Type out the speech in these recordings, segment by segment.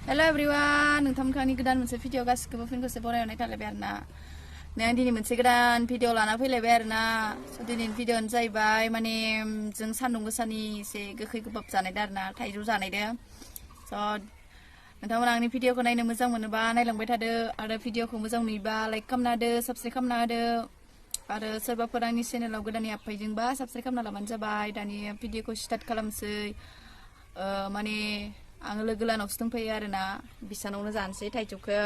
Hello everyone, नोंथांमोननि गोदान मोनसे भिडिअ गासिखौबो फिन खेबसे बरायनाय थालायबाय आरोना आं दिनै मोनसे गोदान भिडिअ लाना फैलायबाय आरोना दिनैनि भिडिअआनो जाहैबाय माने जों सान्दुं गोसानि एसे गोखै गोबाब जानायदो आरोना थाइजौ जानायदो नोंथांमोना आंनि भिडिअखौ नायनो मोजां मोनोबा नायलांबाय थादो आरो भिडिअखौ मोजां नुयोबा लाइक खालामना होदो साबस्क्राइब खालामना होदो आरो सोरबाफोर आंनि चेनेलाव गोदानै हाबफैदोंबा साबस्क्राइब खालामना लाबानो जाबाय दानि भिडिअखौ स्टार्ट खालामसै माने आङो लोगोलानावसो दंफैयो आरोना बिसानावनो जानोसै थाइजौखौ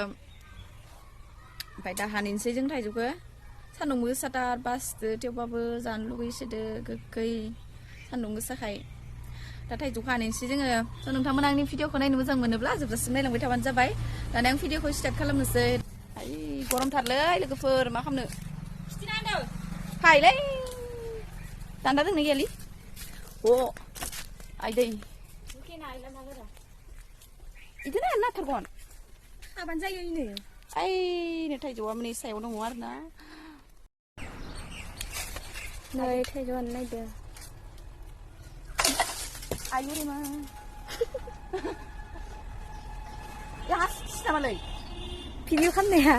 ओमफ्राय दा हानैनोसै जों थाइजौखौ सान्दुं गोसाथार बासदो थेवबाबो जानो लुगैसोदो गोखै सान्दुं गोसाखाय दा थाइजौखौ हानैनोसै जोङो नोंथांमोना आंनि भिडिअखौ नायनो मोजां मोनोब्ला जोबजासिम नायलांबाय थाबानो जाबाय दाना आं भिडिअखौ स्टार्ट खालामनोसै आइ गरमथारलै लोगोफोर मा खालामनो फायलै दान्दा दोंना गैयालै अ आइ दै इदिनो नाथारगोन खाबानो जायो इनो आइनो थाइजौआ माने सायाव दङ आरोना नै थाइजौआनो नायदो आयु रे मा हासिस नामालै भिडिअ खालामनाया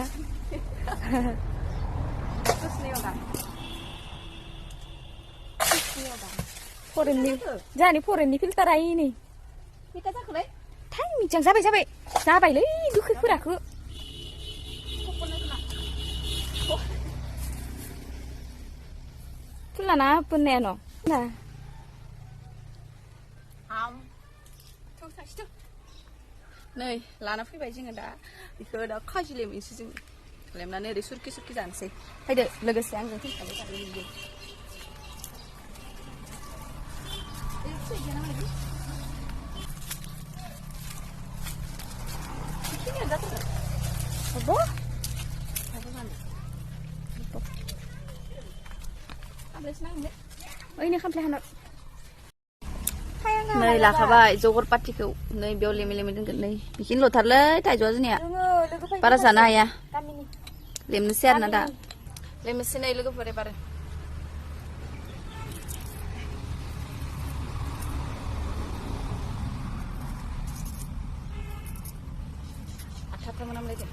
फरेननि जोंहानि फरेननि फिल्टारा इनै बेटा जाखोलै टाइमिं जाबायलै गोखैफोराखो फुलाना पोननाया न ना नै लाना फैबाय जोङो दा बेखौ दा खाजि लेमनोसै जों लेमनानै ओरै सुरखि सुरखि जानोसै फैदो लोगोसे आंजों फैफाबाय थादो नोंबो apa? Oh ini kan pelahan. नै लाखाबाय जगर पाटिखौ नै बेयाव लेमे लेमे दोनगोन नै बिखिनि लथारलै थाइजौआ जोंनिया बारा जानो हाया लेमनोसै आरोना दा लेमनोसै नै लोगोफोर एबार आथा मोनामलायदों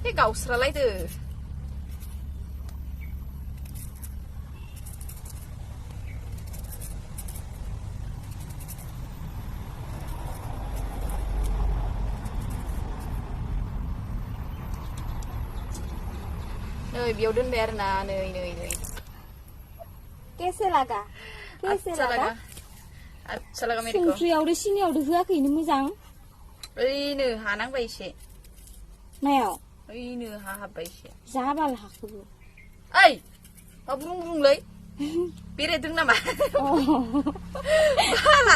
बे गावस्रालायदो नै बेयाव दोनबाय आरोना नै कैसे लगा अच्छा लगा मेरे को संख्रियावदो सिनियावदो होआखैनो मोजां ओइनो हानांबाय एसे मायाव ओइनो हाहाबबाय एसे जाबाल हाखोबो ओइ मा बुरुं-बुरुंलै बेरायदों नामा बाला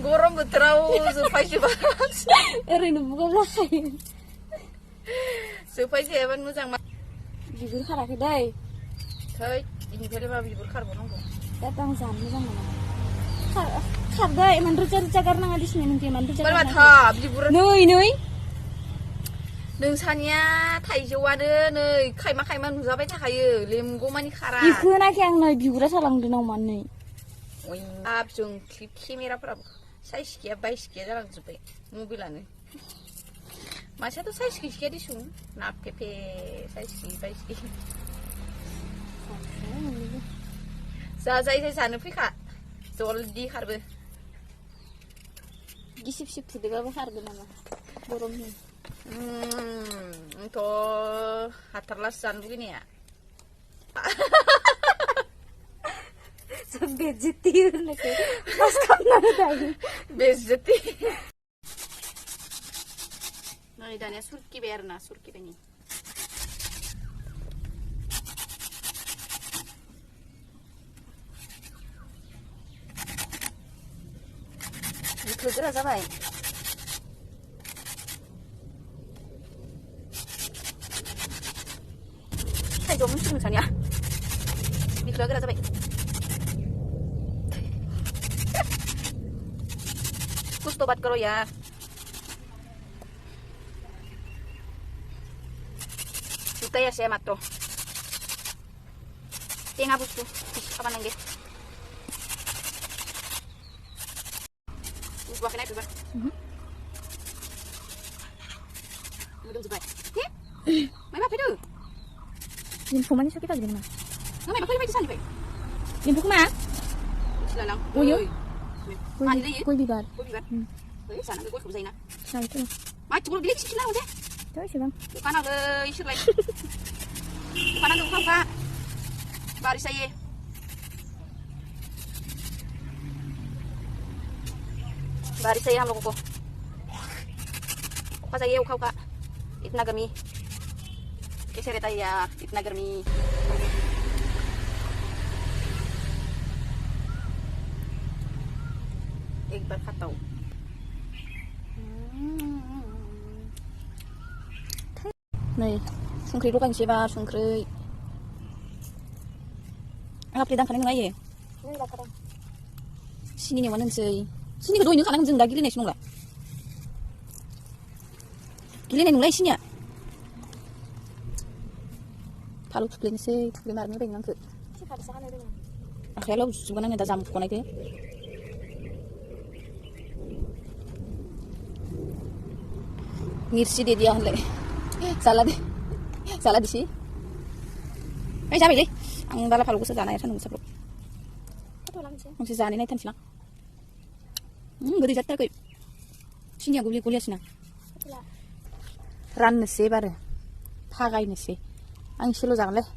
गरम बोथोराव जोफायजोबा ओरैनो बुगाव जाखायो जोफायजायाबानो मोजां बिगुर खाराखै दै थै इनिफ्राय मा बिगुर खारबावनांगौ दा आं जानो मोजां मोना खारदै इमान रोजा रोजा गारनाङा दिसिनो नोंखौ इमान रोजा थाब बिगुर नै नोंसानिया थाइजौआनो नै खायमा खायमा नुजाबाय थाखायो लेमगौमानि खारा बिखौ नाखि आं नै बिगुरा सालांदों नामा नै ओइ हाब जों क्लिप केमेराफोराबो साइज गैया बाइस गैया जालांजोब्बाय मबाइलानो मासेयाथ' साइज गैया दिसुन ना फेफे साइज गैयै बाइस गैयै जाय जानो फैखा जलदि खारबो गिसिब सिबथुदोबाबो खारगोन नामा गरमनि आंथ' हाथारलासो जानो लुगैनाया बेज्जति होननायखौ पास खालामनानै दायो बेज्जति नै दानिया सुरकिबाय आरोना सुरकिबाय नै बिखो गोरा जाबाय थाइजौ मोनसिगोन नोंसानिया बिखोआ गोरा जाबाय कुछ तो बात करो यार Suka ya saya mato. 땡아 부스. 가만한 게. Buah kena buah. Mudum sebai. Mai ba phải được. Nhìn phù mani sakit aja mana? Nó mày ba phải sana phải. Nhìn phù mà? Sila lang. Oh, yun? Ah, ini dia. Koi bibar. Kau biar. Eh, sana ke kau kau zaina. Nah itu. Mai tu dia sih sila aja. Coba sih bang. Bukan ada isu lain. Bukan ada kau kak. Baris saya. बारिश है हम लोगों को ऊपर चाहिए उखा उखा इतना गर्मी कैसे रहता है यार इतना गर्मी एक बार खाता हूँ Nih, sungkri dulu kan siapa sungkri. Anggap lidang kanan nggak ya? Sini nih mana sih? Sini kedua ini kanan jeng daging nih semua. Gila nih mulai sini ya. Kalau tuh gini sih, tuh gimana nih pengen ke? Akhirnya lo sebenarnya ada jam kau naik ya? Ngirsi dia le. Salah di sini. Eh siapa ini? Ang bala kalau gue sedana ya kan gue sebelum. Masih sedana ini kan silang. Gede jatuh kayak. Sini aku beli kuliah sini. Ran nasi baru. Pakai nasi. Ang silo jangan leh.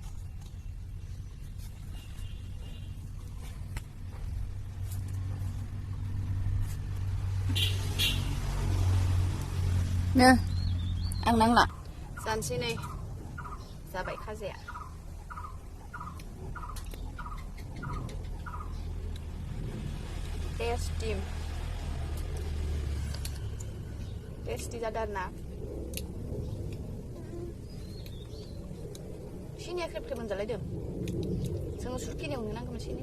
Nè, ăn nắng lạ. San sini giá vậy khá rẻ Tasty 자다나 신이야 크랩 먼저 lấy được xong rồi kia nhiều người năng cầm 신이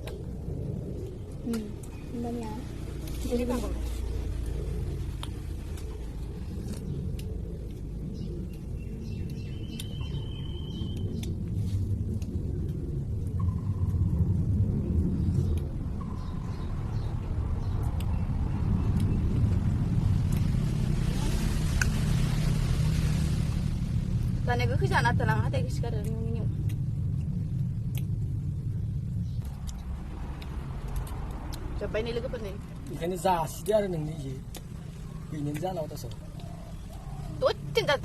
Banyak. jadi bang Tanya gue kerja anak telang hati gue sekarang nyum. Coba ini lagi pening. Ikan ini zas dia ada neng ni je. Ini zas laut asal. Tuh cinta.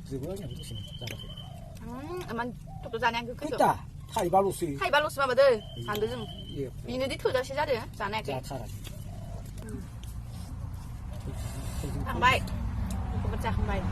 Sebenarnya itu sih zas. Emang tuh tanya gue kerja. Kita, thai balu sih. Hai balu semua betul. Sandu jeng. Iya. Ini di tuh dah sih jadi ya. Sana ke. Zas thara. Ang baik. Aku pecah ang baik.